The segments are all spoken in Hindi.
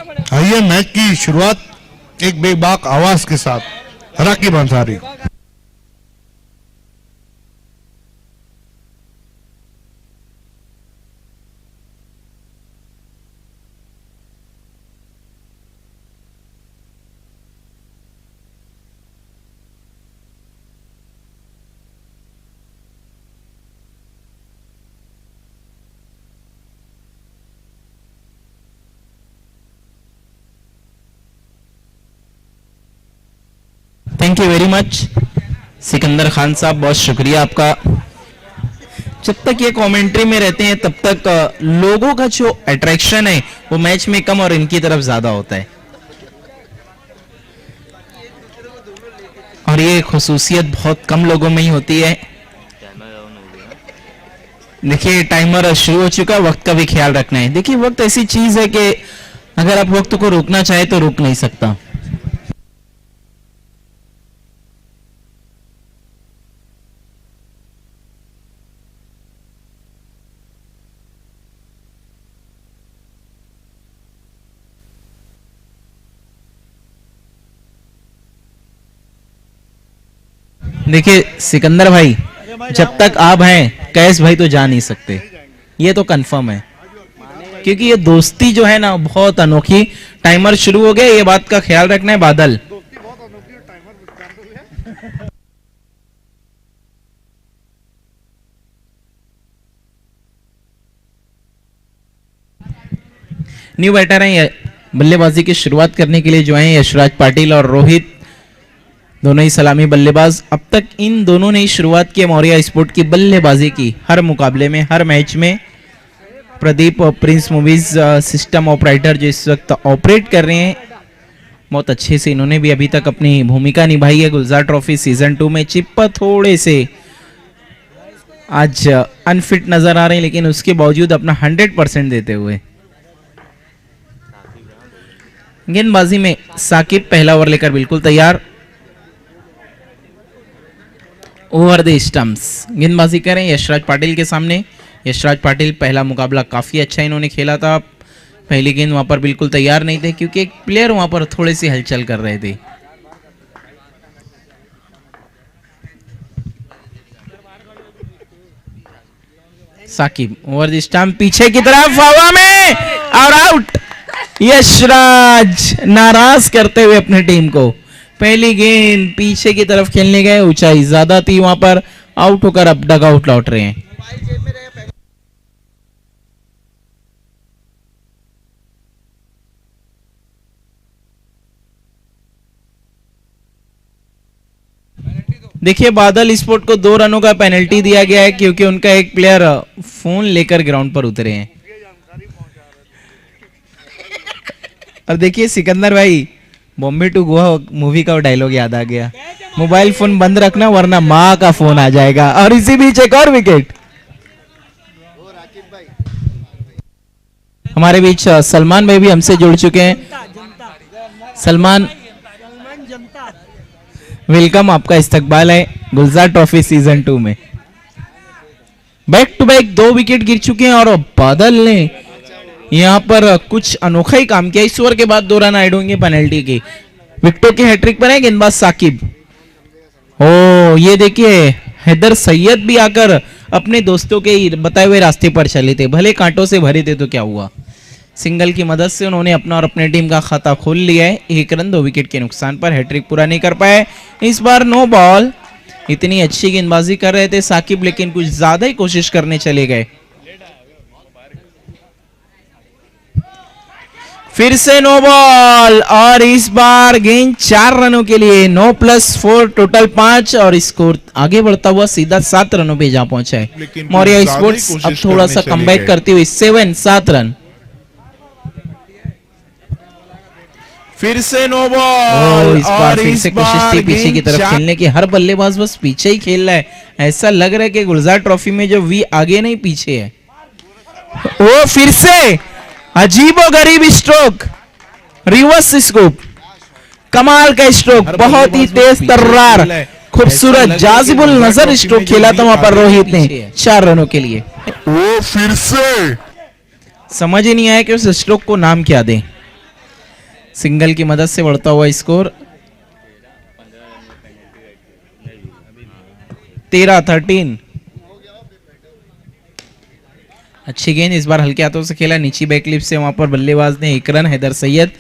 आइए मैच की शुरुआत एक बेबाक आवाज के साथ Rakip Ansari. Thank you very much Sikandar Khan साहब, बहुत शुक्रिया आपका। जब तक ये कमेंट्री में रहते हैं तब तक लोगों का जो अट्रैक्शन है वो मैच में कम और इनकी तरफ ज्यादा होता है, और ये खुसूसियत बहुत कम लोगों में ही होती है। देखिए टाइमर शुरू हो चुका है, वक्त का भी ख्याल रखना है। देखिए वक्त ऐसी चीज है कि अगर आप वक्त को रोकना चाहे तो रोक नहीं सकता। देखिए सिकंदर भाई, जब तक आप हैं कैश भाई तो जा नहीं सकते, ये तो कंफर्म है, क्योंकि ये दोस्ती जो है ना बहुत अनोखी। टाइमर शुरू हो गया, ये बात का ख्याल रखना है बादल। न्यू बैटर हैं बल्लेबाजी की शुरुआत करने के लिए जो है यशराज पाटिल और रोहित, दोनों ही सलामी बल्लेबाज। अब तक इन दोनों ने ही शुरुआत की मौर्या स्पोर्ट की बल्लेबाजी की, हर मुकाबले में हर मैच में। Pradeep Prince movies system operator जो इस वक्त ऑपरेट कर रहे हैं, बहुत अच्छे से इन्होंने भी अभी तक अपनी भूमिका निभाई है गुलजार ट्रॉफी सीजन 2 में। चिप्पा थोड़े से आज अनफिट नजर आ रहे हैं, लेकिन उसके बावजूद अपना 100% देते हुए। गेंदबाजी में साकिब पहला ओवर लेकर बिल्कुल तैयार। ओवर द स्टंप्स गेंदबाजी करें यशराज पाटिल के सामने। यशराज पाटिल पहला मुकाबला काफी अच्छा इन्होंने खेला था, पहली गेंद वहां पर बिल्कुल तैयार नहीं थे क्योंकि एक प्लेयर वहां पर थोड़ी सी हलचल कर रहे थे। साकिब ओवर द स्टंप पीछे की तरफ हवा में और आउट। यशराज नाराज करते हुए अपनी टीम को, पहली गेंद पीछे की तरफ खेलने गए, ऊंचाई ज्यादा थी वहां पर, आउट होकर अब डग आउट लौट रहे हैं। देखिए बादल स्पोर्ट को 2 रनों का पेनल्टी दिया गया है क्योंकि उनका एक प्लेयर फोन लेकर ग्राउंड पर उतरे हैं। और देखिए सिकंदर भाई, बॉम्बे टू गोवा मूवी का डायलॉग याद आ गया, मोबाइल फोन बंद रखना वरना माँ का फोन आ जाएगा। और इसी बीच एक और विकेट। हमारे बीच सलमान भाई भी हमसे जुड़ चुके हैं। सलमान वेलकम, आपका इस्तकबाल है गुलजार ट्रॉफी सीजन 2 में। बैक टू बैक 2 विकेट गिर चुके हैं और बादल ने यहां पर कुछ अनोखा ही काम किया। इस ओवर के बाद 2 रन ऐड होंगे पेनल्टी की। विकेटों के हैट्रिक पर है गेंदबाज साकिब। ओ ये देखिए हैदर सैयद भी आकर अपने दोस्तों के बताए हुए रास्ते पर चले थे, भले कांटों से भरे थे तो क्या हुआ। सिंगल की मदद से उन्होंने अपना और अपने टीम का खाता खोल लिया है। 1 रन 2 विकेट के नुकसान पर हैट्रिक पूरा नहीं कर पाए। इस बार नो बॉल। इतनी अच्छी गेंदबाजी कर रहे थे साकिब, लेकिन कुछ ज्यादा ही कोशिश करने चले गए। फिर से नो बॉल और इस बार गेंद 4 रनों के लिए। 9 + 4 टोटल 5 और स्कोर आगे बढ़ता हुआ सीधा 7 रनों पे जा पहुंचा है। मौर्या स्पोर्ट्स अब थोड़ा सा कमबैक करती हुई 7 रन। फिर से नो बॉल। इस बार फिर से कोशिश थी पीछे की तरफ खेलने की। हर बल्लेबाज बस पीछे ही खेल रहा है, ऐसा लग रहा है कि गुलजार ट्रॉफी में जो वी आगे नहीं पीछे है। ओ फिर से अजीबोगरीब स्ट्रोक, रिवर्स स्कूप, कमाल का स्ट्रोक, बहुत ही तेज तर्रार, खूबसूरत जाजिबुल नजर स्ट्रोक खेला था वहां पर रोहित ने 4 रनों के लिए। वो फिर से समझ ही नहीं आया कि उस स्ट्रोक को नाम क्या दें। सिंगल की मदद से बढ़ता हुआ स्कोर 13-13। अच्छी गेंद, इस बार हल्के हाथों से खेला, नीची बैकलिप से वहां पर बल्लेबाज ने 1 run. Haider Syed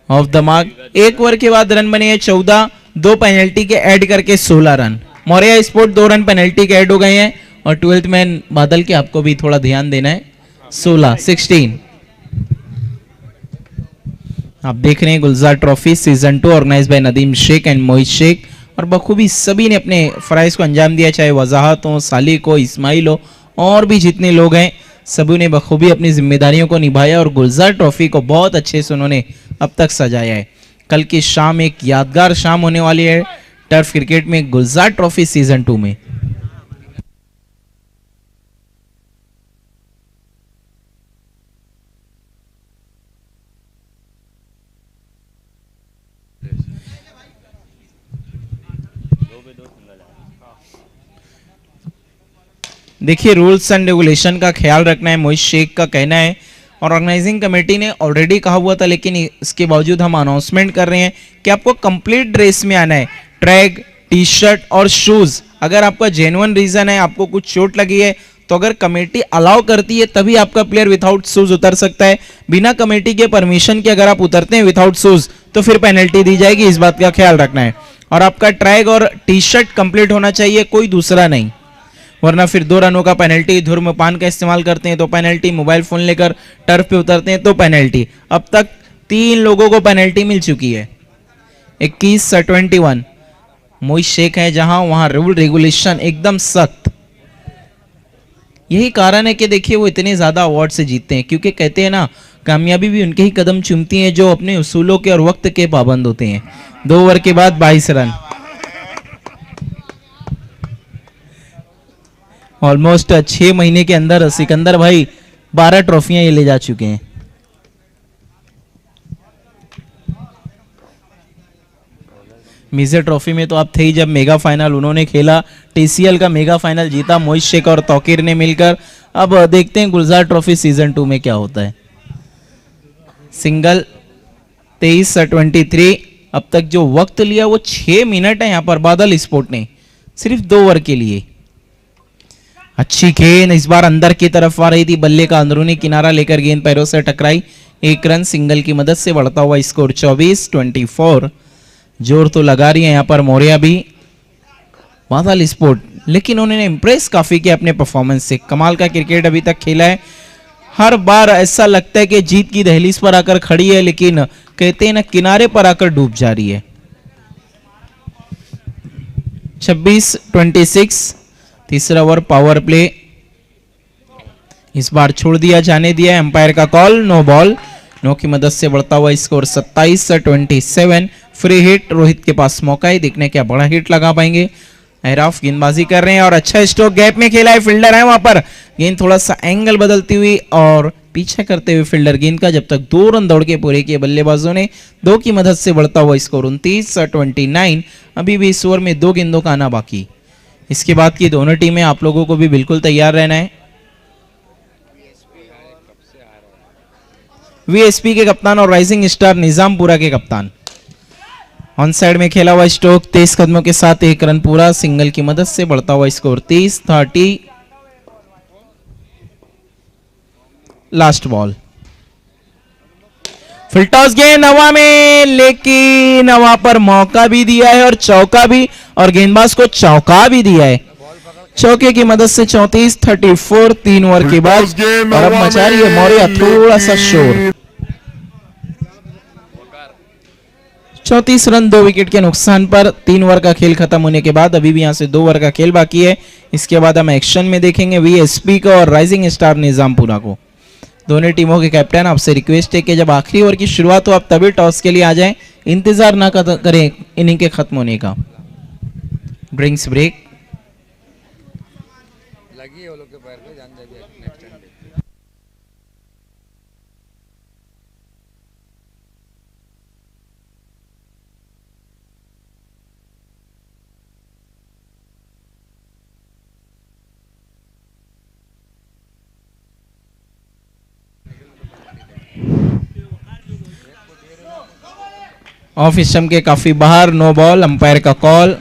off the mark. 1 over के बाद रन बने हैं 14, 2 पेनल्टी के ऐड करके 16 run. Maurya sport 2 run penalty के ऐड हो गए हैं और 12th मैन बादल के आपको भी थोड़ा ध्यान देना है। 16 आप देख रहे हैं Gulzar trophy season 2 organise by Nadeem Sheikh and Mohit Sheikh, और बखूबी सभी ने अपने फराइज को अंजाम दिया, चाहे वजाहत हो, सालिक हो, इस्माइल हो और भी जितने लोग हैं सभी ने बखूबी अपनी जिम्मेदारियों को निभाया और गुलजार ट्रॉफी को बहुत अच्छे से उन्होंने अब तक सजाया है। कल की शाम एक यादगार शाम होने वाली है टर्फ क्रिकेट में गुलजार ट्रॉफी सीजन 2 में। देखिए रूल्स एंड रेगुलेशन का ख्याल रखना है, मोहित शेख का कहना है, और ऑर्गेनाइजिंग कमेटी ने ऑलरेडी कहा हुआ था, लेकिन इसके बावजूद हम अनाउंसमेंट कर रहे हैं कि आपको कंप्लीट ड्रेस में आना है, ट्रैक, टी शर्ट और शूज। अगर आपका जेन्युइन रीजन है, आपको कुछ चोट लगी है, तो अगर कमेटी अलाउ करती है तभी आपका प्लेयर विदाउट शूज उतर सकता है। बिना कमेटी के परमिशन के अगर आप उतरते हैं विदाउट शूज तो फिर पेनल्टी दी जाएगी, इस बात का ख्याल रखना है। और आपका ट्रैक और टी शर्ट कंप्लीट होना चाहिए, कोई दूसरा नहीं, वरना फिर 2 रनों का पेनल्टी। धूम्रपान का इस्तेमाल करते हैं तो पेनल्टी, मोबाइल फोन लेकर टर्फ पे उतरते हैं तो पेनल्टी। अब तक 3 लोगों को पेनल्टी मिल चुकी है। 21-21 मोहित शेख है, जहां वहां रूल रेगुलेशन एकदम सख्त। यही कारण है कि देखिए वो इतने ज्यादा अवार्ड से जीतते हैं, क्योंकि कहते हैं ना कामयाबी भी उनके ही कदम चूमती है जो अपने उसूलों के और वक्त के पाबंद होते हैं। 2 ओवर के बाद 22 रन, ऑलमोस्ट 6 महीने के अंदर सिकंदर भाई 12 ट्रॉफियां ये ले जा चुके हैं। मिजर ट्रॉफी में तो आप थे ही जब मेगा फाइनल उन्होंने खेला, टीसीएल का मेगा फाइनल जीता मोहित शेख और तौकीर ने मिलकर। अब देखते हैं गुलजार ट्रॉफी सीजन 2 में क्या होता है। सिंगल 23-23। अब तक जो वक्त लिया वो 6 मिनट है यहां पर बादल स्पोर्ट ने, सिर्फ 2 ओवर के लिए। अच्छी गेंद इस बार अंदर की तरफ आ रही थी, बल्ले का अंदरूनी किनारा लेकर गेंद पैरों से टकराई। 1 रन सिंगल की मदद से बढ़ता हुआ स्कोर 24-24। जोर तो लगा रही है यहां पर मौर्या भी, बादल स्पोर्ट, लेकिन उन्होंने इंप्रेस काफी किया अपने परफॉर्मेंस से। कमाल का क्रिकेट अभी तक खेला है, हर बार ऐसा लगता है कि जीत की दहलीज पर आकर खड़ी है, लेकिन कहते हैं ना किनारे पर आकर डूब जा रही है। 26-26 तीसरा ओवर पावर प्ले इस बार छोड़ दिया जाने दिया, एम्पायर का कॉल, नो बॉल। नो की मदद से बढ़ता हुआ स्कोर 27-27। फ्री हिट, रोहित के पास मौका है, देखने क्या बड़ा हिट लगा पाएंगे। एराफ गेंदबाजी कर रहे हैं और अच्छा स्ट्रोक गैप में खेला है, फील्डर है वहां पर। गेंद थोड़ा सा एंगल बदलती हुई और पीछे करते हुए फील्डर गेंद का जब तक 2 रन दौड़ के पूरे किए बल्लेबाजों ने। 2 की मदद से बढ़ता हुआ स्कोर 29-29। अभी भी इस ओवर में 2 गेंदों का आना बाकी। इसके बाद की दोनों टीमें आप लोगों को भी बिल्कुल तैयार रहना है। वीएसपी के कप्तान और राइजिंग स्टार निजामपुरा के कप्तान। ऑन साइड में खेला हुआ स्ट्रोक 23 कदमों के साथ 1 रन पूरा, सिंगल की मदद से बढ़ता हुआ स्कोर 30-30। लास्ट बॉल, फिल्टॉस गेंद हवा में, लेकिन हवा पर मौका भी दिया है और चौका भी, और गेंदबाज को चौका भी दिया है। चौके की मदद से 34-34 3 ओवर के बाद। और अब मचा रही है मौर्या थोड़ा सा शोर। 34 रन 2 विकेट के नुकसान पर 3 ओवर का खेल खत्म होने के बाद अभी भी यहां से 2 ओवर का खेल बाकी है। इसके बाद हम एक्शन में देखेंगे वीएसपी को और राइजिंग स्टार निजामपुरा को। दोनों टीमों के कैप्टन, आपसे रिक्वेस्ट है कि जब आखिरी ओवर की शुरुआत हो आप तभी टॉस के लिए आ जाएं, इंतजार ना करें इनिंग के खत्म होने का। Drinks break. लगी है वो लोग के पैर पे, जान जाएगी नेक्स्ट टाइम। ऑफ स्टंप के काफी बाहर, नो बॉल, अंपायर का कॉल।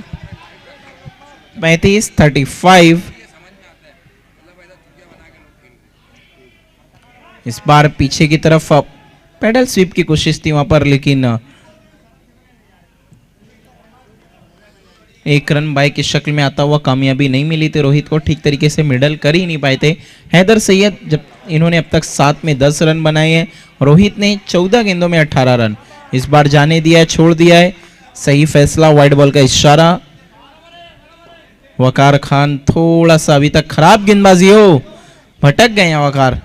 35-35। इस बार पीछे की तरफ पेडल स्वीप की कोशिश थी वहां पर, लेकिन एक रन बाय की शक्ल में आता हुआ कामयाबी नहीं मिली थी रोहित को, ठीक तरीके से मिडल कर ही नहीं पाए थे हैदर सैयद। जब इन्होंने अब तक 7 में 10 रन बनाए हैं, रोहित ने 14 गेंदों में 18 रन। इस बार जाने दिया है, छोड़ दिया है, सही फैसला, वाइड बॉल का इशारा। वकार खान थोड़ा सा अभी तक खराब गेंदबाजी हो, भटक गए हैं वकार,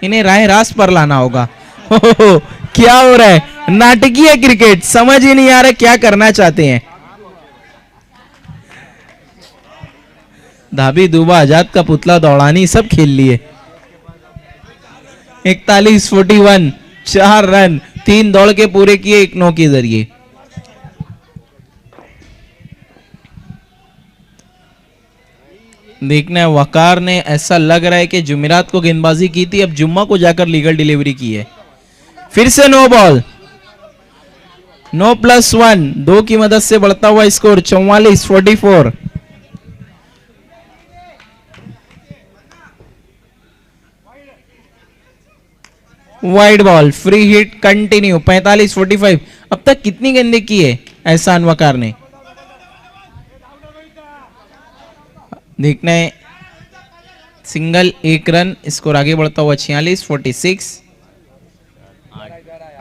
इन्हें राह रास पर लाना होगा। क्या हो रहा है, नाटकीय क्रिकेट, समझ ही नहीं आ रहा क्या करना चाहते हैं। धाबी दुबा आजाद का पुतला दौड़ानी सब खेल लिए। 41-41, 4 रन, 3 दौड़ के पूरे किए 1 नो के जरिए। देखना है, वकार ने ऐसा लग रहा है कि जुमेरात को गेंदबाजी की थी, अब जुम्मा को जाकर लीगल डिलीवरी की है। फिर से नो बॉल, नो +1, 2 की मदद से बढ़ता हुआ score 44-44। Wide ball, free hit continue, 45-45। अब तक कितनी गेंदें की है एहसान वकार ने, देखना है। सिंगल, 1 रन, स्कोर आगे बढ़ता हुआ 46-46।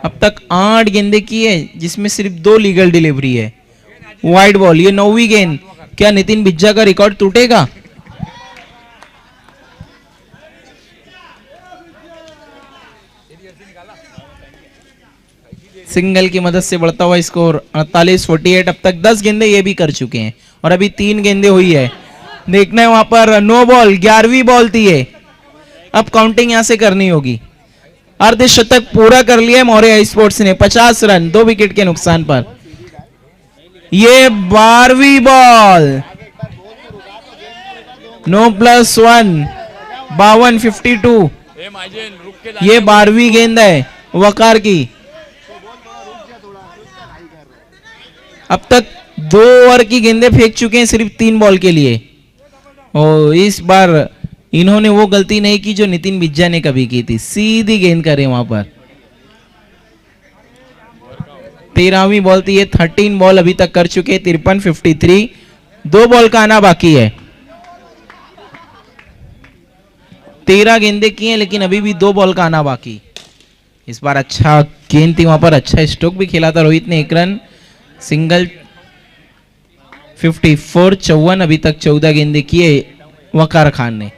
अब तक 8 गेंदें की है, जिसमें सिर्फ 2 लीगल डिलीवरी है। वाइड बॉल, ये 9वीं गेंद, क्या नितिन बिज्जा का रिकॉर्ड टूटेगा? सिंगल की मदद से बढ़ता हुआ स्कोर 48-48। अब तक 10 गेंदें ये भी कर चुके हैं और अभी 3 गेंदें हुई है। देखना है वहां पर नो बॉल, 11वीं बॉल थी ये, अब काउंटिंग यहां से करनी होगी। अर्धशतक पूरा कर लिया मौर्य स्पोर्ट्स ने, 50 रन, 2 विकेट के नुकसान पर। ये 12वीं बॉल, नो +1, 52-52। ये 12वीं गेंद है वकार की। अब तक 2 ओवर की गेंदें फेंक चुके हैं सिर्फ 3 बॉल के लिए। और इस बार इन्होंने वो गलती नहीं की जो नितिन बिज्जा ने कभी की थी, सीधी गेंद करे वहां पर। 13वीं बॉल थी ये, 13 बॉल अभी तक कर चुके, 53-53। 2 बॉल का आना बाकी है। 13 गेंदें की हैं, लेकिन अभी भी 2 बॉल का आना बाकी। इस बार अच्छा गेंद थी वहां पर, अच्छा स्ट्रोक भी खेला था रोहित ने, 1 रन, सिंगल। 54-54, अभी तक 14 गेंदें किए वकार खान ने।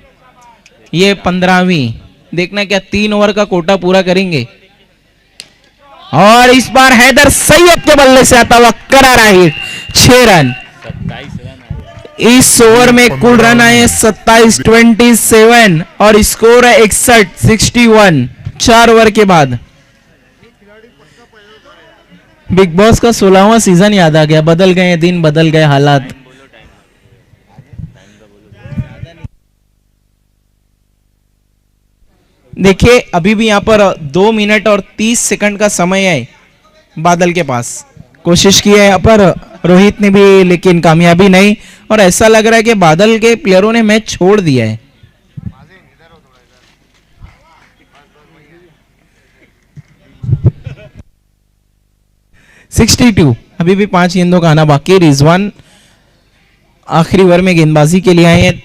ये 15वीं, देखना क्या 3 ओवर का कोटा पूरा करेंगे। और इस बार हैदर सैयद के बल्ले से आता हुआ करारा हिट, 6 रन। इस ओवर में कुल रन आए 27-27 और स्कोर है 61-61 4 ओवर के बाद। बिग बॉस का 16वां सीजन याद आ गया, बदल गए दिन, बदल गए हालात। देखिए अभी भी यहां पर 2 मिनट और 30 सेकंड का समय है बादल के पास। कोशिश की है यहाँ पर रोहित ने भी, लेकिन कामयाबी नहीं। और ऐसा लग रहा है कि बादल के प्लेयरों ने मैच छोड़ दिया है। (62) अभी भी 5 गेंदों का आना बाकी। रिजवान आखिरी ओवर में गेंदबाजी के लिए आए हैं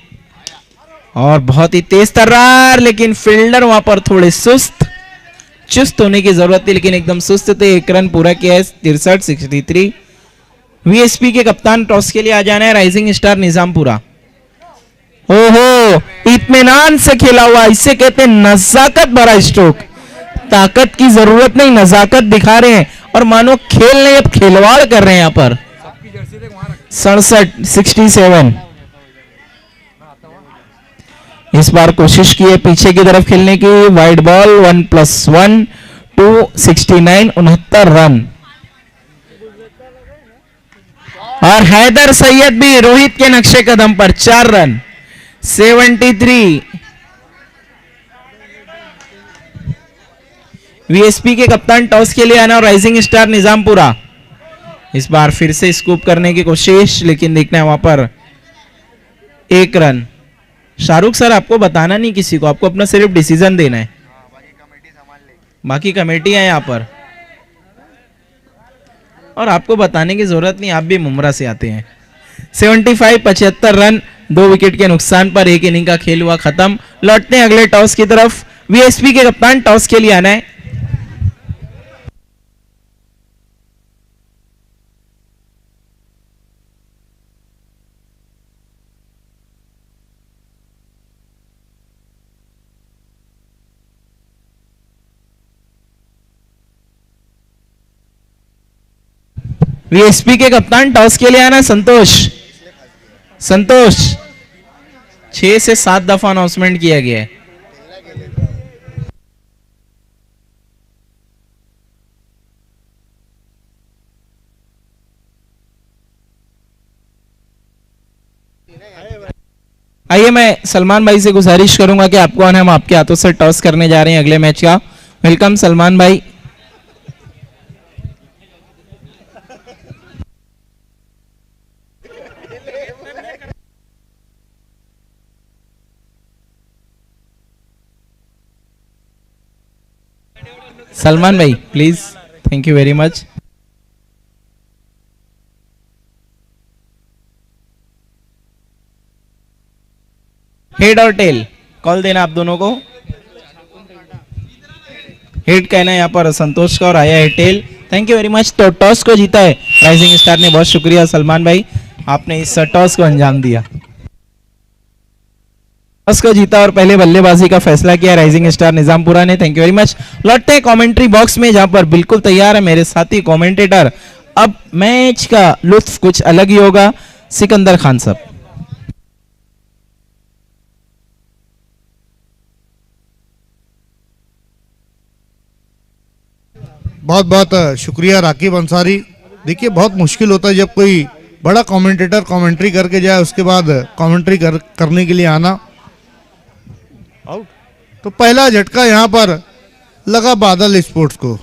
और बहुत ही तेज तर्रार, लेकिन फील्डर वहां पर थोड़े चुस्त होने की जरूरत थी, लेकिन एकदम सुस्त थे। 1 रन पूरा किया है, 63-63। वीएसपी के कप्तान टॉस के लिए आ जाना है, राइजिंग स्टार निजामपुरा। ओहो, इत्मीनान से खेला हुआ, इसे कहते हैं नजाकत भरा स्ट्रोक। ताकत की जरूरत नहीं, नजाकत दिखा रहे हैं और मानो खेल नहीं, अब खिलवाड़ कर रहे हैं यहाँ पर। 67-67। इस बार कोशिश की है पीछे की तरफ खेलने की, वाइड बॉल, 1+1, 269, 69 रन। और हैदर सैयद भी रोहित के नक्शे कदम पर 4 रन, 73। वीएसपी के कप्तान टॉस के लिए आना और राइजिंग स्टार निजामपुरा इस बार फिर से स्कूप करने की कोशिश, लेकिन देखना है वहां पर 1 रन। शाहरुख सर, आपको बताना नहीं किसी को, आपको अपना सिर्फ डिसीजन देना है, बाकी कमेटी है यहाँ पर और आपको बताने की जरूरत नहीं, आप भी मुमरा से आते हैं। 75 रन 2 विकेट के नुकसान पर 1 इनिंग का खेल हुआ खत्म। लौटते हैं अगले टॉस की तरफ। वीएसपी के कप्तान टॉस के लिए आना है। वीएसपी के कप्तान टॉस के लिए आना संतोष। संतोष 6 से 7 दफा अनाउंसमेंट किया गया है। आइए, मैं सलमान भाई से गुजारिश करूंगा कि आपको हम आपके हाथों से टॉस करने जा रहे हैं अगले मैच का। वेलकम सलमान भाई। सलमान भाई please, thank you very much. Head और टेल कॉल देना आप दोनों को। हेड कहना है यहाँ पर संतोष का और आया है tail. Thank you very much. तो टॉस को जीता है राइजिंग स्टार ने। बहुत शुक्रिया सलमान भाई, आपने इस टॉस को अंजाम दिया। टॉस को जीता और पहले बल्लेबाजी का फैसला किया राइजिंग स्टार निजामपुरा ने। Thank you very much. लौटते हैं कमेंट्री बॉक्स में, जहां पर बिल्कुल तैयार है मेरे साथी कमेंटेटर। अब मैच का लुत्फ कुछ अलग ही होगा। सिकंदर खान साहब। बहुत बहुत शुक्रिया राकीब अंसारी। देखिए, बहुत मुश्किल होता है जब कोई बड़ा कमेंटेटर कमेंट्री करके जाए, उसके बाद कमेंट्री करने के लिए आना। आउट। तो पहला झटका यहां पर लगा बादल स्पोर्ट्स को।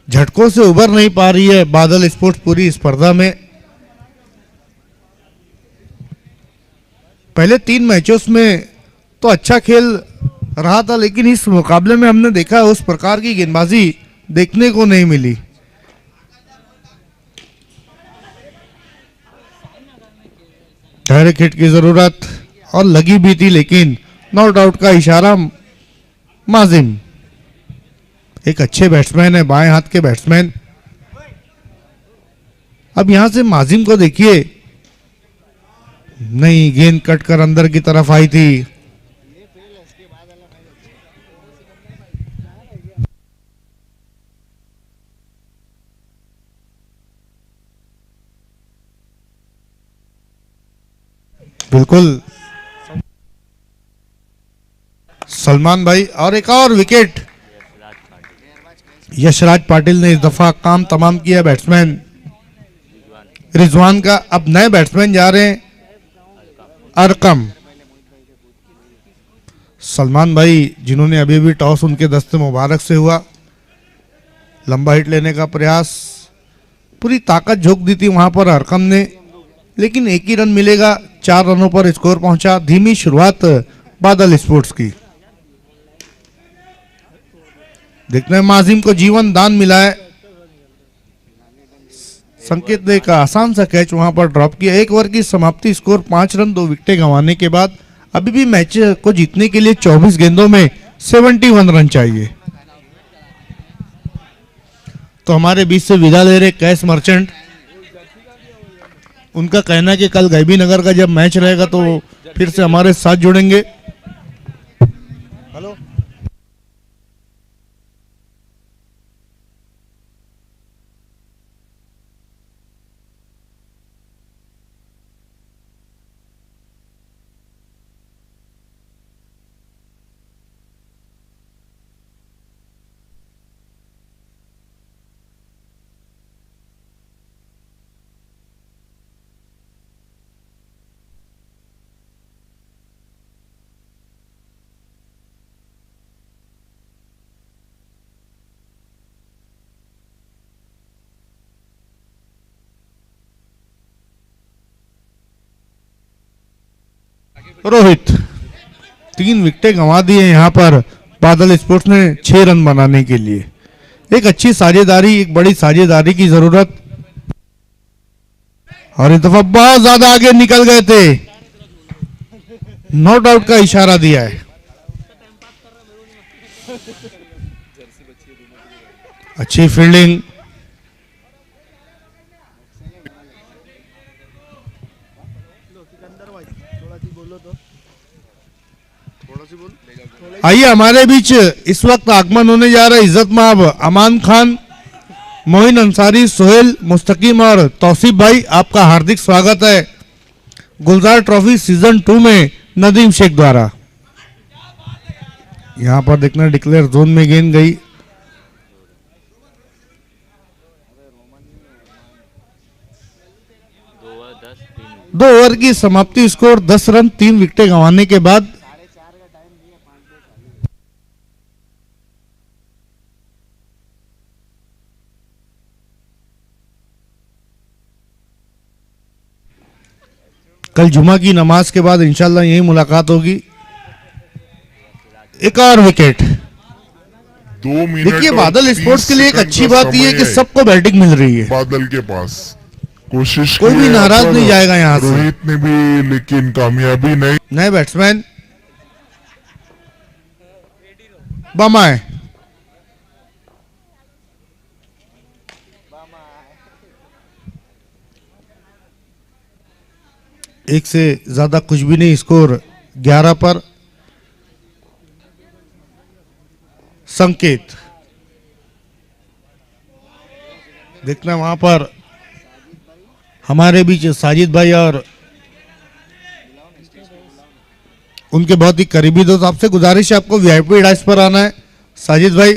झटकों से उबर नहीं पा रही है बादल स्पोर्ट्स पूरी स्पर्धा में। पहले 3 मैचों में तो अच्छा खेल रहा था, लेकिन इस मुकाबले में हमने देखा उस प्रकार की गेंदबाजी देखने को नहीं मिली। डायरेक्ट हिट की जरूरत और लगी भी थी, लेकिन नॉट आउट का इशारा। माजिम एक अच्छे बैट्समैन है, बाएं हाथ के बैट्समैन। अब यहां से माजिम को देखिए, नहीं, गेंद कट कर अंदर की तरफ आई थी। बिल्कुल सलमान भाई, और एक और विकेट। यशराज पाटिल ने इस दफा काम तमाम किया बैट्समैन रिजवान का। अब नए बैट्समैन जा रहे हैं अरकम। सलमान भाई जिन्होंने अभी भी टॉस उनके दस्ते मुबारक से हुआ, लंबा हिट लेने का प्रयास, पूरी ताकत झोंक दी थी वहां पर अरकम ने, लेकिन 1 ही रन मिलेगा। 4 रनों पर स्कोर पहुंचा। धीमी शुरुआत बादल स्पोर्ट्स की। देखते हैं माजिम को जीवन दान मिला है। संकेत ने का आसान सा कैच वहां पर ड्रॉप किया। 1 ओवर की समाप्ति, स्कोर 5 रन 2 विकेटें गंवाने के बाद। अभी भी मैच को जीतने के लिए 24 गेंदों में 71 रन चाहिए। तो हमारे बीच से विदा ले रहे कैश मर्चेंट। उनका कहना है कि कल गैबी नगर का जब मैच रहेगा तो फिर से हमारे साथ जुड़ेंगे। हेलो, रोहित 3 विकेटें गंवा दिए यहाँ पर बादल स्पोर्ट्स ने 6 रन बनाने के लिए। एक अच्छी साझेदारी, एक बड़ी साझेदारी की जरूरत, और इस दफा बहुत ज्यादा आगे निकल गए थे, नॉट आउट का इशारा दिया है। अच्छी फील्डिंग, आइए हमारे बीच इस वक्त आगमन होने जा रहा है इज्जत माब अमान खान, मोइन अंसारी, सोहेल मुस्तकीम और तौसीफ भाई, आपका हार्दिक स्वागत है गुलजार ट्रॉफी सीजन 2 में नदीम शेख द्वारा। यहां पर देखना डिक्लेयर जोन में गेंद गई, दो ओवर की समाप्ति, स्कोर 10 रन 3 विकेटें गंवाने के बाद। कल जुमा की नमाज के बाद इंशाल्लाह यही मुलाकात होगी। एक और विकेट। 2 मिनट देखिए और बादल 30 स्पोर्ट्स के लिए एक सेकंड अच्छी का बात यह है समय कि सबको बैटिंग मिल रही है, बादल के पास कोशिश कोई की भी है नाराज पर नहीं जाएगा यहां से। रोहित ने भी, लेकिन कामयाबी नहीं। नए बैट्समैन बमाए, एक से ज्यादा कुछ भी नहीं, स्कोर 11 पर। संकेत देखना वहां पर हमारे बीच साजिद भाई और उनके बहुत ही करीबी दोस्त, आपसे गुजारिश है आपको वीआईपी डाइस पर आना है। साजिद भाई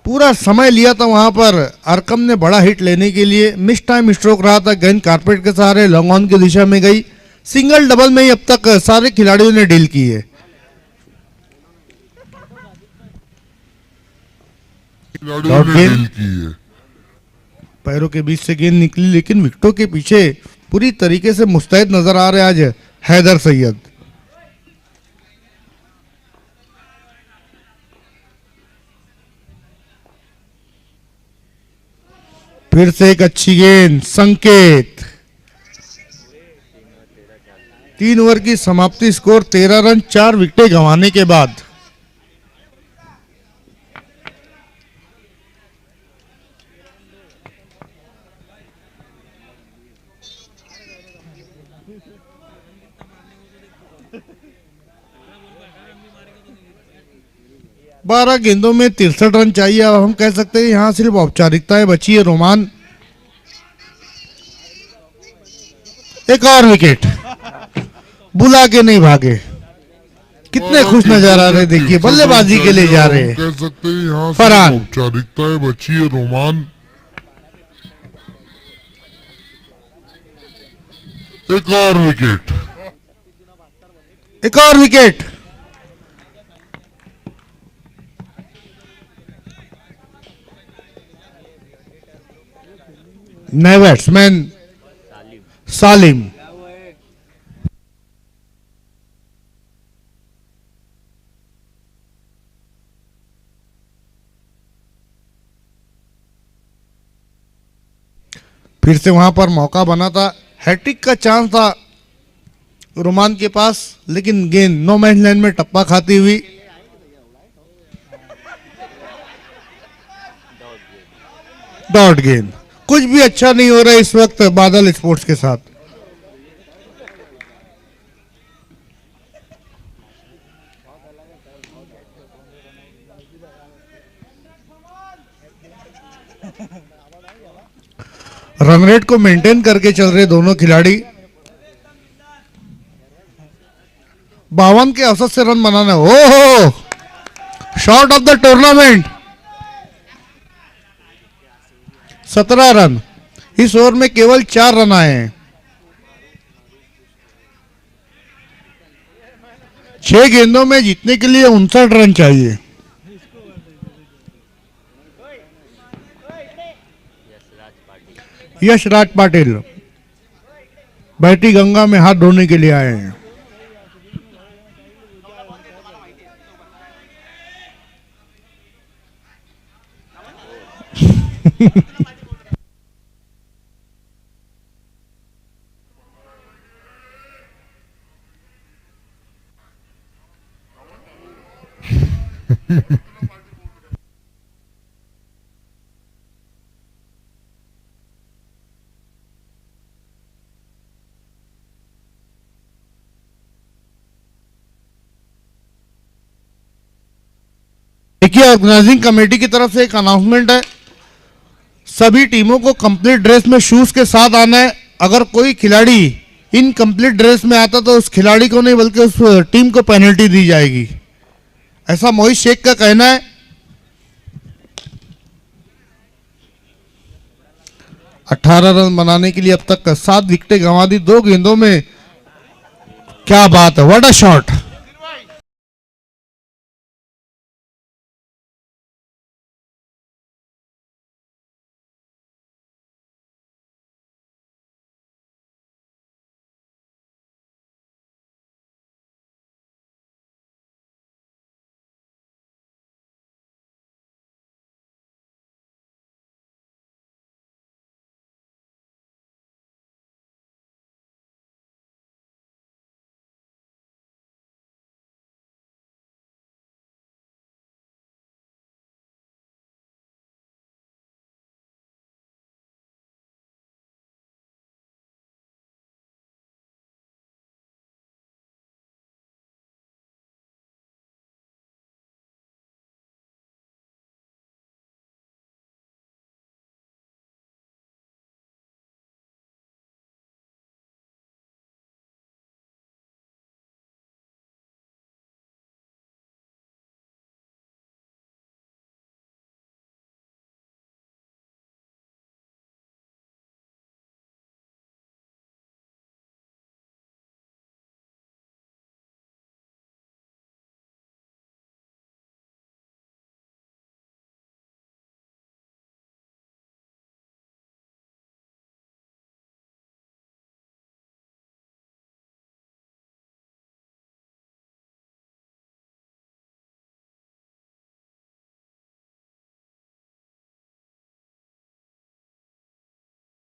पूरा समय लिया था वहां पर अरकम ने बड़ा हिट लेने के लिए, मिस टाइम स्ट्रोक रहा था, गेंद कारपेट के सहारे लॉन्ग ऑन की दिशा में गई, सिंगल डबल में ही अब तक सारे खिलाड़ियों ने डील की है। खिलाड़ियों ने गेंद। डील की है। पैरों के बीच से गेंद निकली, लेकिन विकेटों के पीछे पूरी तरीके से मुस्तैद नजर आ रहे आज हैदर सैयद। फिर से एक अच्छी गेंद, संकेत 3 ओवर की समाप्ति, स्कोर 13 रन 4 विकेटें गंवाने के बाद। बारह गेंदों में 63 रन चाहिए। अब हम कह सकते हैं यहां सिर्फ औपचारिकताएं बची है। रोमान एक और विकेट, बुला के नहीं भागे, कितने खुश नजर आ रहे, देखिए बल्लेबाजी के लिए जा रहे हैं। कह सकते हैं यहाँ से फरहान। औपचारिकताएं बची है। रोमान एक और विकेट। एक और विकेट, नए बैट्समैन सालिम। फिर से वहां पर मौका बना था, हैट्रिक का चांस था रोमान के पास, लेकिन गेंद नो मैन लैंड में टप्पा खाती हुई। डॉट गेंद, कुछ भी अच्छा नहीं हो रहा है इस वक्त बादल स्पोर्ट्स के साथ। रन रेट को मेंटेन करके चल रहे दोनों खिलाड़ी। 52 के औसत से रन बनाना है। ओहो, shot of the tournament, 17 run. इस ओवर में केवल 4 रन आए हैं। 6 गेंदों में जीतने के लिए 59 रन चाहिए। यश राज पाटिल बैठी गंगा में हाथ धोने के लिए आए हैं। देखिए, ऑर्गेनाइजिंग कमेटी की तरफ से एक अनाउंसमेंट है, सभी टीमों को कंप्लीट ड्रेस में शूज के साथ आना है। अगर कोई खिलाड़ी इनकम्प्लीट ड्रेस में आता तो उस खिलाड़ी को नहीं बल्कि उस टीम को पेनल्टी दी जाएगी, ऐसा मोहित शेख का कहना है। अठारह रन बनाने के लिए अब तक 7 विकेटें गंवा दी 2 गेंदों में। क्या बात है, व्हाट अ शॉट।